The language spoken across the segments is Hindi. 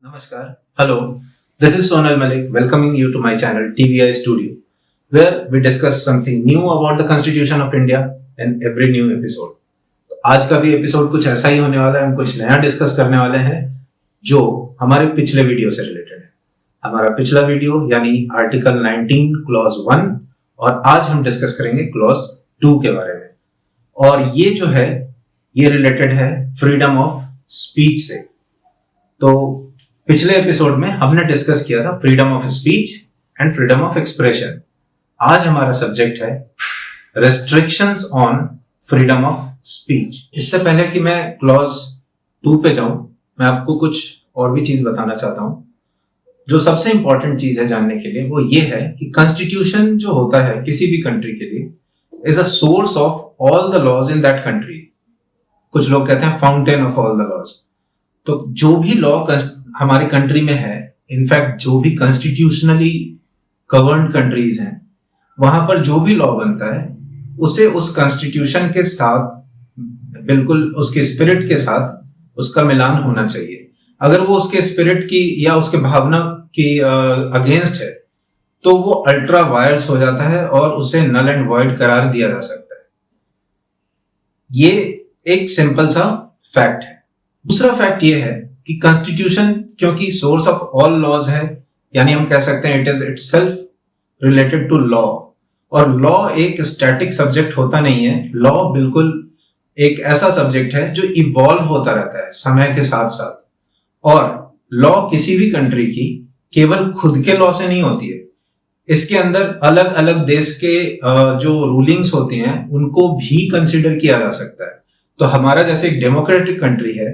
Namaskar. Hello. This is Sonal Malik welcoming you to my channel TVI Studio, where we discuss something new about the Constitution of India in every new episode. आज का भी एपिसोड कुछ ऐसा ही होने वाला है. हम कुछ नया डिस्कस करने वाले हैं जो हमारे पिछले वीडियो से रिलेटेड है. हमारा पिछला वीडियो यानी आर्टिकल 19 क्लॉज 1 और आज हम डिस्कस करेंगे क्लॉज 2 के बारे में. और ये जो है ये रिलेटेड है फ्रीडम ऑफ स्पीच से. तो पिछले एपिसोड में हमने डिस्कस किया था freedom of speech and freedom of expression. आज हमारा सब्जेक्ट है restrictions on freedom of speech. इससे पहले कि मैं क्लॉज 2 पे जाऊं, मैं आपको कुछ और भी चीज बताना चाहता हूं. जो सबसे इंपॉर्टेंट चीज है जानने के लिए वो ये है कि कॉन्स्टिट्यूशन जो होता है किसी भी कंट्री के लिए is a source of all the laws in that country. कुछ लोग कहते हैं fountain of all the laws. तो जो भी लॉ हमारी कंट्री में है, इनफैक्ट जो भी कॉन्स्टिट्यूशनली गवर्न्ड कंट्रीज हैं, वहां पर जो भी लॉ बनता है उसे उस कॉन्स्टिट्यूशन के साथ बिल्कुल उसके स्पिरिट के साथ उसका मिलान होना चाहिए. अगर वो उसके स्पिरिट की या उसके भावना की अगेंस्ट है तो वो अल्ट्रा वायर्स हो जाता है और उसे नल एंड वॉइड करार दिया जा सकता है. ये एक सिंपल सा फैक्ट है. दूसरा फैक्ट ये है कि कॉन्स्टिट्यूशन क्योंकि सोर्स ऑफ ऑल लॉज है, यानी हम कह सकते हैं it is itself related to law. और लॉ एक स्टैटिक सब्जेक्ट होता नहीं है. लॉ बिल्कुल एक ऐसा सब्जेक्ट है जो इवॉल्व होता रहता है समय के साथ साथ. और लॉ किसी भी कंट्री की केवल खुद के लॉ से नहीं होती है. इसके अंदर अलग अलग देश के जो रूलिंग्स होती हैं उनको भी कंसिडर किया जा सकता है. तो हमारा जैसे एक डेमोक्रेटिक कंट्री है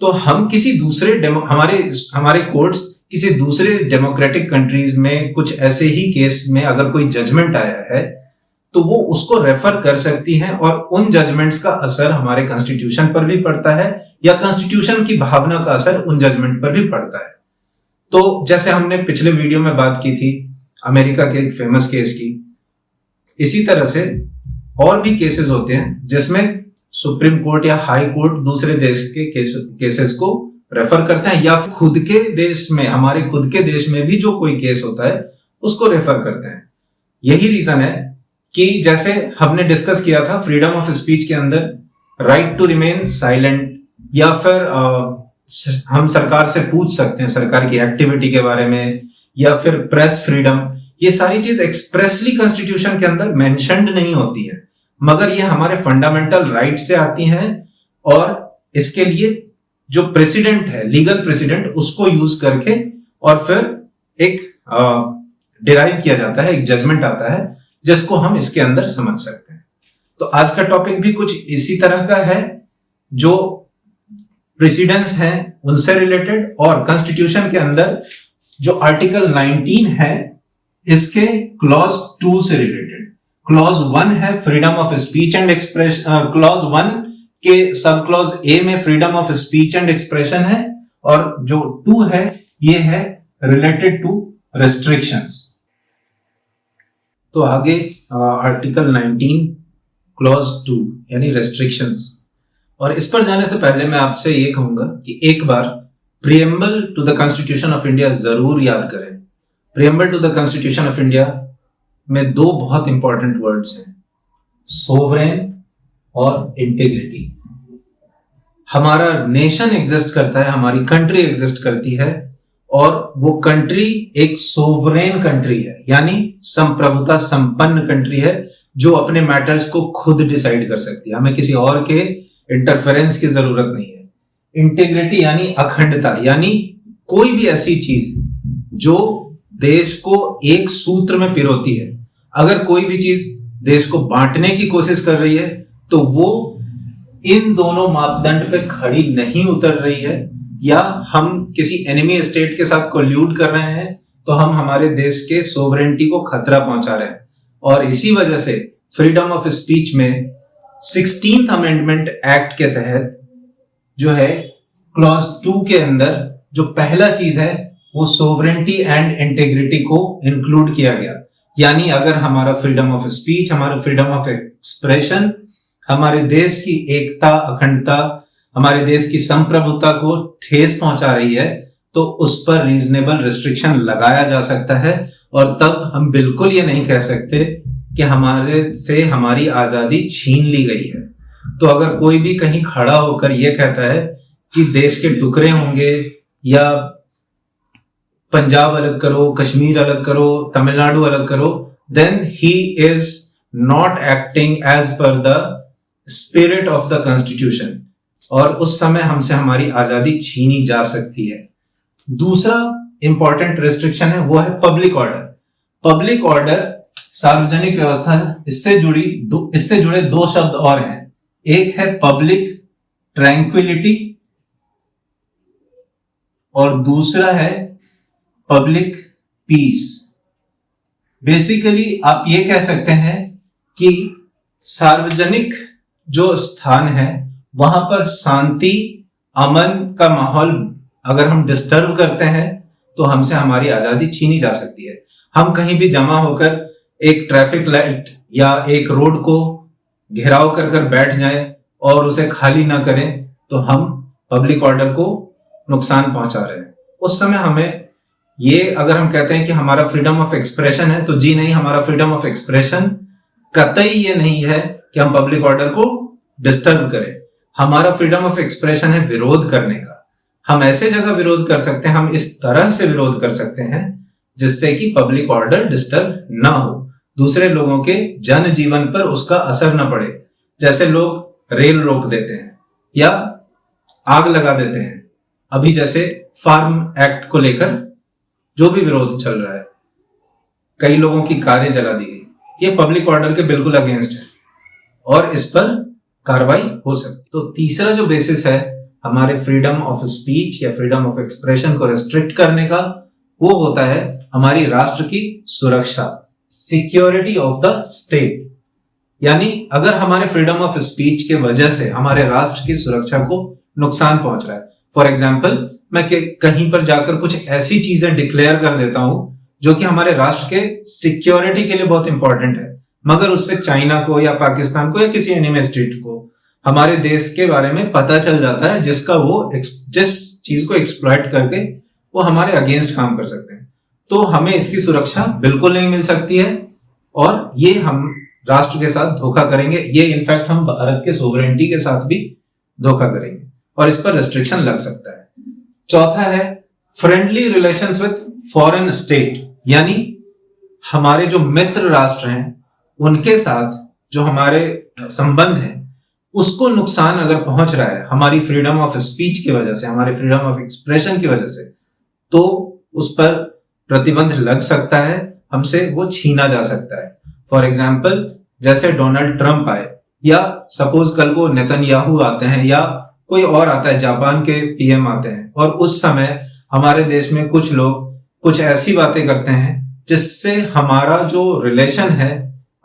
तो हम किसी दूसरे हमारे कोर्ट्स किसी दूसरे डेमोक्रेटिक कंट्रीज में कुछ ऐसे ही केस में अगर कोई जजमेंट आया है तो वो उसको रेफर कर सकती हैं और उन जजमेंट्स का असर हमारे कॉन्स्टिट्यूशन पर भी पड़ता है या कॉन्स्टिट्यूशन की भावना का असर उन जजमेंट पर भी पड़ता है. तो जैसे हमने पिछले वीडियो में बात की थी अमेरिका के एक फेमस केस की, इसी तरह से और भी केसेस होते हैं जिसमें सुप्रीम कोर्ट या हाई कोर्ट दूसरे देश के केसेस को रेफर करते हैं या खुद के देश में हमारे खुद के देश में भी जो कोई केस होता है उसको रेफर करते हैं. यही रीजन है कि जैसे हमने डिस्कस किया था फ्रीडम ऑफ स्पीच के अंदर राइट टू रिमेन साइलेंट या फिर हम सरकार से पूछ सकते हैं सरकार की एक्टिविटी के बारे में या फिर प्रेस फ्रीडम. ये सारी चीज एक्सप्रेसली कॉन्स्टिट्यूशन के अंदर मेंशन्ड नहीं होती है मगर ये हमारे फंडामेंटल राइट से आती हैं और इसके लिए जो प्रेसिडेंट है लीगल प्रेसिडेंट उसको यूज करके और फिर एक डिराइव किया जाता है, एक जजमेंट आता है जिसको हम इसके अंदर समझ सकते हैं. तो आज का टॉपिक भी कुछ इसी तरह का है जो प्रेसिडेंट्स हैं उनसे रिलेटेड और कॉन्स्टिट्यूशन के अंदर जो आर्टिकल 19 है इसके क्लॉज 2 से रिलेटेड. क्लॉज 1 है freedom of speech and expression. Clause 1 के सब क्लॉज ए में freedom of speech and expression है और जो 2 है ये है रिलेटेड टू रेस्ट्रिक्शंस. तो आगे आर्टिकल 19 क्लॉज 2 यानी रेस्ट्रिक्शंस. और इस पर जाने से पहले मैं आपसे ये कहूंगा कि एक बार preamble to the constitution of India जरूर याद करें. Preamble to the constitution of India में 2 बहुत इंपॉर्टेंट वर्ड्स हैं, सोवरेन और इंटीग्रिटी. हमारा नेशन एग्जिस्ट करता है, हमारी कंट्री एग्जिस्ट करती है और वो कंट्री एक सोवरेन कंट्री है यानी संप्रभुता संपन्न कंट्री है जो अपने मैटर्स को खुद डिसाइड कर सकती है. हमें किसी और के इंटरफेरेंस की जरूरत नहीं है. इंटीग्रिटी यानी अखंडता, यानी कोई भी ऐसी चीज जो देश को एक सूत्र में पिरोती है. अगर कोई भी चीज देश को बांटने की कोशिश कर रही है तो वो इन दोनों मापदंड पे खड़ी नहीं उतर रही है या हम किसी एनिमी स्टेट के साथ कोल्यूड कर रहे हैं तो हम हमारे देश के सोवरेनिटी को खतरा पहुंचा रहे हैं. और इसी वजह से फ्रीडम ऑफ स्पीच में 16th अमेंडमेंट एक्ट के तहत जो है क्लॉज 2 के अंदर जो पहला चीज है वो सोवरेनिटी एंड इंटेग्रिटी को इंक्लूड किया गया. यानी अगर हमारा फ्रीडम ऑफ स्पीच, हमारा फ्रीडम ऑफ एक्सप्रेशन हमारे देश की एकता, अखंडता, हमारे देश की संप्रभुता को ठेस पहुंचा रही है तो उस पर रीजनेबल रिस्ट्रिक्शन लगाया जा सकता है, और तब हम बिल्कुल ये नहीं कह सकते कि हमारे से हमारी आजादी छीन ली गई है। तो अगर कोई भी कहीं खड़ा होकर ये कहता है कि देश के टुकड़े होंगे, या पंजाब अलग करो, कश्मीर अलग करो, तमिलनाडु अलग करो, then he is not acting as per the spirit of the constitution, और उस समय हमसे हमारी आजादी छीनी जा सकती है। दूसरा इंपॉर्टेंट रिस्ट्रिक्शन है वो है पब्लिक ऑर्डर। पब्लिक ऑर्डर, सार्वजनिक व्यवस्था, इससे जुड़े दो शब्द और हैं। एक है पब्लिक ट्रैंक्विलिटी और दूसरा है पब्लिक पीस। बेसिकली आप ये कह सकते हैं कि सार्वजनिक जो स्थान है वहां पर शांति, अमन का माहौल अगर हम डिस्टर्ब करते हैं तो हमसे हमारी आजादी छीनी जा सकती है। हम कहीं भी जमा होकर एक ट्रैफिक लाइट या एक रोड को घेराव कर बैठ जाएं और उसे खाली ना करें तो हम पब्लिक ऑर्डर को नुकसान पहुंचा रहे हैं। उस समय हमें ये, अगर हम कहते हैं कि हमारा फ्रीडम ऑफ एक्सप्रेशन है, तो जी नहीं, हमारा फ्रीडम ऑफ एक्सप्रेशन कतई ये नहीं है कि हम पब्लिक ऑर्डर को डिस्टर्ब करें। हमारा फ्रीडम ऑफ एक्सप्रेशन है विरोध करने का। हम ऐसे जगह विरोध कर सकते हैं, हम इस तरह से विरोध कर सकते हैं जिससे कि पब्लिक ऑर्डर डिस्टर्ब ना हो, दूसरे लोगों के जनजीवन पर उसका असर ना पड़े। जैसे लोग रेल रोक देते हैं या आग लगा देते हैं, अभी जैसे फार्म एक्ट को लेकर जो भी विरोध चल रहा है, कई लोगों की कारें जला दी गई, ये पब्लिक ऑर्डर के बिल्कुल अगेंस्ट है और इस पर कार्रवाई हो सकती। तो तीसरा जो बेसिस है हमारे फ्रीडम ऑफ स्पीच या फ्रीडम ऑफ एक्सप्रेशन को रेस्ट्रिक्ट करने का, वो होता है हमारी राष्ट्र की सुरक्षा, सिक्योरिटी ऑफ द स्टेट। यानी अगर हमारे फ्रीडम ऑफ स्पीच के वजह से हमारे राष्ट्र की सुरक्षा को नुकसान पहुंच रहा है, फॉर एग्जाम्पल मैं कहीं पर जाकर कुछ ऐसी चीजें डिक्लेयर कर देता हूं जो कि हमारे राष्ट्र के सिक्योरिटी के लिए बहुत इंपॉर्टेंट है, मगर उससे चाइना को या पाकिस्तान को या किसी एनिमी स्टेट को हमारे देश के बारे में पता चल जाता है, जिस चीज को एक्सप्लॉइट करके वो हमारे अगेंस्ट काम कर सकते हैं। तो हमें इसकी सुरक्षा बिल्कुल नहीं मिल सकती है और ये हम राष्ट्र के साथ धोखा करेंगे। ये इनफैक्ट हम भारत के सोवरेनिटी के साथ भी धोखा करेंगे और इस पर रेस्ट्रिक्शन लग सकता है। चौथा है friendly relations with foreign state, यानी हमारे जो मित्र राष्ट्र हैं उनके साथ जो हमारे संबंध हैं उसको नुकसान अगर पहुंच रहा है हमारी फ्रीडम ऑफ स्पीच की वजह से, हमारी फ्रीडम ऑफ एक्सप्रेशन की वजह से, तो उस पर प्रतिबंध लग सकता है, हमसे वो छीना जा सकता है। फॉर एग्जाम्पल जैसे डोनाल्ड ट्रंप आए या सपोज कल को नेतन्याहू आते हैं या कोई और आता है, जापान के पीएम आते हैं, और उस समय हमारे देश में कुछ लोग कुछ ऐसी बातें करते हैं जिससे हमारा जो रिलेशन है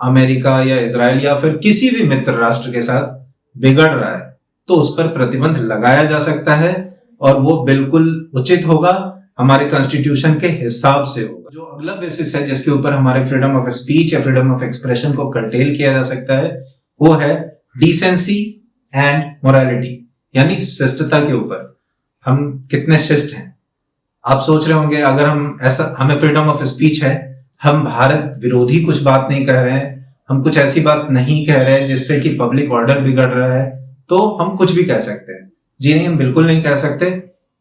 अमेरिका या इजराइल या फिर किसी भी मित्र राष्ट्र के साथ बिगड़ रहा है, तो उस पर प्रतिबंध लगाया जा सकता है और वो बिल्कुल उचित होगा, हमारे कॉन्स्टिट्यूशन के हिसाब से होगा। जो अगला बेसिस है जिसके ऊपर हमारे फ्रीडम ऑफ स्पीच या फ्रीडम ऑफ एक्सप्रेशन को कर्टेल किया जा सकता है वो है डिसेंसी एंड मोरालिटी, यानी शिष्टता के ऊपर हम कितने शिष्ट हैं। आप सोच रहे होंगे अगर हमें फ्रीडम ऑफ स्पीच है, हम भारत विरोधी कुछ बात नहीं कह रहे हैं, हम कुछ ऐसी बात नहीं कह रहे हैं जिससे कि पब्लिक ऑर्डर बिगड़ रहा है, तो हम कुछ भी कह सकते हैं। जी नहीं, हम बिल्कुल नहीं कह सकते।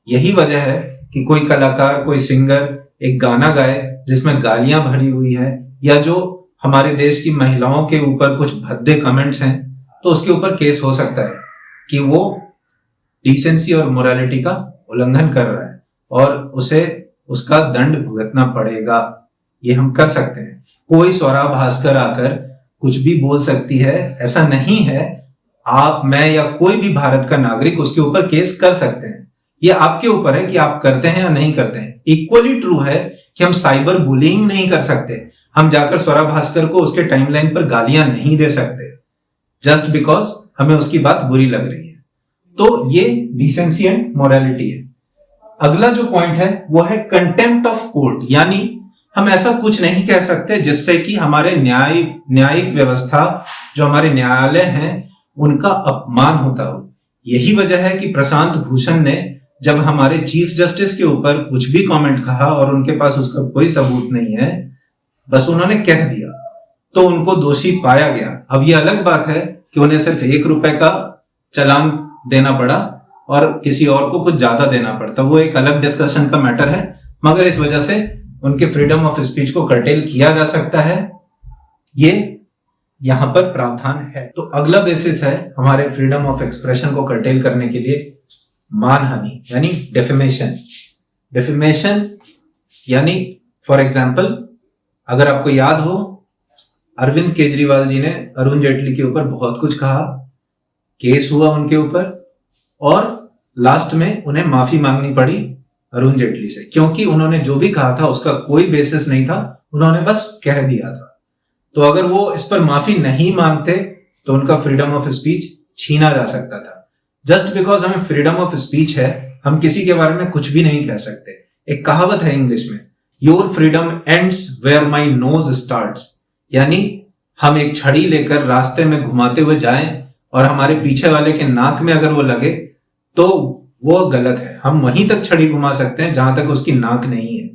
यही वजह है कि कोई कलाकार, कोई सिंगर एक गाना गाए जिसमें गालियां भरी हुई है या जो हमारे देश की महिलाओं के ऊपर कुछ भद्दे कमेंट्स हैं, तो उसके ऊपर केस हो सकता है कि वो डिसेंसी और मोरालिटी का उल्लंघन कर रहा है और उसे उसका दंड भुगतना पड़ेगा। ये हम कर सकते हैं। कोई स्वरा भास्कर आकर कुछ भी बोल सकती है, ऐसा नहीं है। आप, मैं या कोई भी भारत का नागरिक उसके ऊपर केस कर सकते हैं। ये आपके ऊपर है कि आप करते हैं या नहीं करते हैं। इक्वली ट्रू है कि हम साइबर बुलिंग नहीं कर सकते। हम जाकर स्वरा भास्कर को उसके टाइमलाइन पर गालियां नहीं दे सकते जस्ट बिकॉज हमें उसकी बात बुरी लग रही है। तो ये डिसेंसी एंड मोरालिटी है। अगला जो पॉइंट है वो है कंटेम्प्ट ऑफ कोर्ट, यानी हम ऐसा कुछ नहीं कह सकते जिससे कि हमारे न्यायिक व्यवस्था, जो हमारे न्यायालय हैं, उनका अपमान होता हो। यही वजह है कि प्रशांत भूषण ने जब हमारे चीफ जस्टिस के ऊपर कुछ भी कमेंट कहा और उनके पास उसका कोई सबूत नहीं है, बस उन्होंने कह दिया, तो उनको दोषी पाया गया। अब ये अलग बात है कि उन्हें सिर्फ 1 रुपए का चालान देना पड़ा और किसी और को कुछ ज्यादा देना पड़ता, वो एक अलग डिस्कशन का मैटर है। मगर इस वजह से उनके फ्रीडम ऑफ स्पीच को कर्टेल किया जा सकता है, ये यहां पर प्रावधान है। तो अगला बेसिस है हमारे फ्रीडम ऑफ एक्सप्रेशन को कर्टेल करने के लिए मानहानि यानी डेफेमेशन। डेफेमेशन यानी फॉर एग्जाम्पल, अगर आपको याद हो, अरविंद केजरीवाल जी ने अरुण जेटली के ऊपर बहुत कुछ कहा, केस हुआ उनके ऊपर और लास्ट में उन्हें माफी मांगनी पड़ी अरुण जेटली से, क्योंकि उन्होंने जो भी कहा था उसका कोई बेसिस नहीं था, उन्होंने बस कह दिया था। तो अगर वो इस पर माफी नहीं मांगते तो उनका फ्रीडम ऑफ स्पीच छीना जा सकता था। जस्ट बिकॉज हमें फ्रीडम ऑफ स्पीच है, हम किसी के बारे में कुछ भी नहीं कह सकते। एक कहावत है इंग्लिश में, your freedom ends where my nose starts, यानी हम एक छड़ी लेकर रास्ते में घुमाते हुए जाएं और हमारे पीछे वाले के नाक में अगर वो लगे तो वो गलत है। हम वहीं तक छड़ी घुमा सकते हैं जहां तक उसकी नाक नहीं है।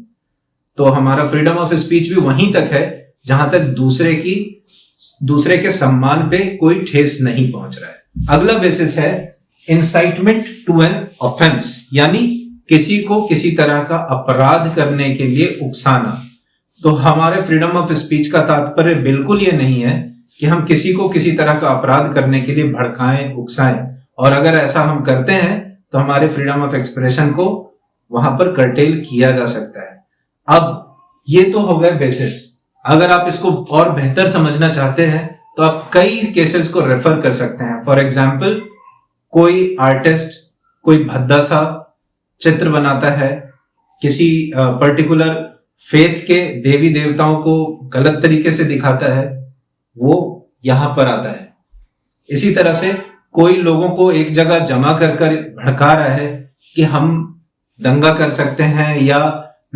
तो हमारा फ्रीडम ऑफ स्पीच भी वहीं तक है जहां तक दूसरे के सम्मान पे कोई ठेस नहीं पहुंच रहा है। अगला बेसिस है इंसाइटमेंट टू एन ऑफेंस, यानी किसी को किसी तरह का अपराध करने के लिए उकसाना। तो हमारे फ्रीडम ऑफ स्पीच का तात्पर्य बिल्कुल ये नहीं है कि हम किसी को किसी तरह का अपराध करने के लिए भड़काएं, उकसाएं, और अगर ऐसा हम करते हैं तो हमारे फ्रीडम ऑफ एक्सप्रेशन को वहां पर कर्टेल किया जा सकता है। अब ये तो हो गए बेसिस। अगर आप इसको और बेहतर समझना चाहते हैं तो आप कई केसेस को रेफर कर सकते हैं। फॉर एग्जाम्पल, कोई आर्टिस्ट कोई भद्दा सा चित्र बनाता है, किसी पर्टिकुलर फेथ के देवी देवताओं को गलत तरीके से दिखाता है, वो यहां पर आता है। इसी तरह से कोई लोगों को एक जगह जमा कर भड़का रहा है कि हम दंगा कर सकते हैं या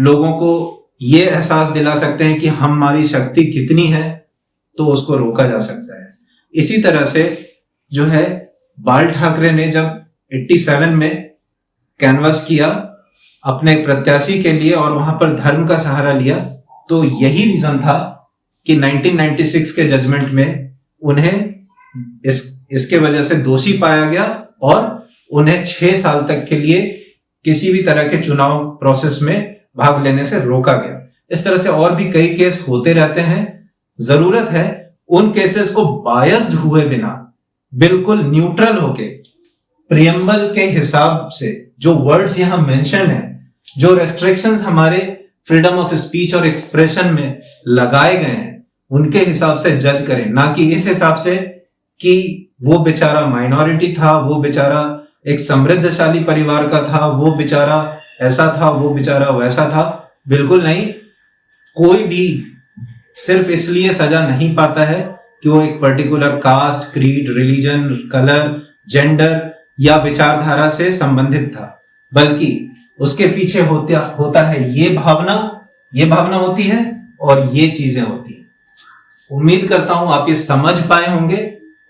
लोगों को ये एहसास दिला सकते हैं कि हमारी शक्ति कितनी है, तो उसको रोका जा सकता है। इसी तरह से जो है, बाल ठाकरे ने जब 87 में कैनवास किया अपने प्रत्याशी के लिए और वहां पर धर्म का सहारा लिया, तो यही रीजन था कि 1996 के जजमेंट में उन्हें इसके वजह से दोषी पाया गया और उन्हें 6 साल तक के लिए किसी भी तरह के चुनाव प्रोसेस में भाग लेने से रोका गया। इस तरह से और भी कई केस होते रहते हैं। जरूरत है उन केसेस को बायस्ड हुए बिना, बिल्कुल न्यूट्रल होके, प्रियम्बल के हिसाब से जो वर्ड्स यहां मेंशन है, जो रेस्ट्रिक्शंस हमारे फ्रीडम ऑफ स्पीच और एक्सप्रेशन में लगाए गए हैं, उनके हिसाब से जज करें, ना कि इस हिसाब से कि वो बेचारा माइनॉरिटी था, वो बेचारा एक समृद्धशाली परिवार का था, वो बेचारा ऐसा था, वो बेचारा वैसा था। बिल्कुल नहीं। कोई भी सिर्फ इसलिए सजा नहीं पाता है कि वो एक particular caste, creed, religion, colour, gender या विचारधारा से संबंधित था, बल्कि उसके पीछे होता है ये भावना होती है और ये चीजें होती हैं। उम्मीद करता हूं आप ये समझ पाए होंगे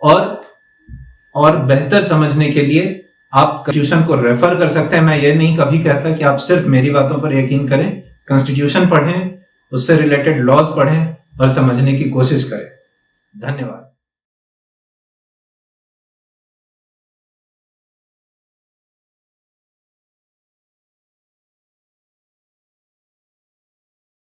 और बेहतर समझने के लिए आप कॉन्स्टिट्यूशन को रेफर कर सकते हैं। मैं ये नहीं कभी कहता कि आप सिर्फ मेरी बातों पर यकीन करें। कॉन्स्टिट्यूशन पढ़ें, उससे रिलेटेड लॉज पढ़ें और समझने की कोशिश करें। धन्यवाद।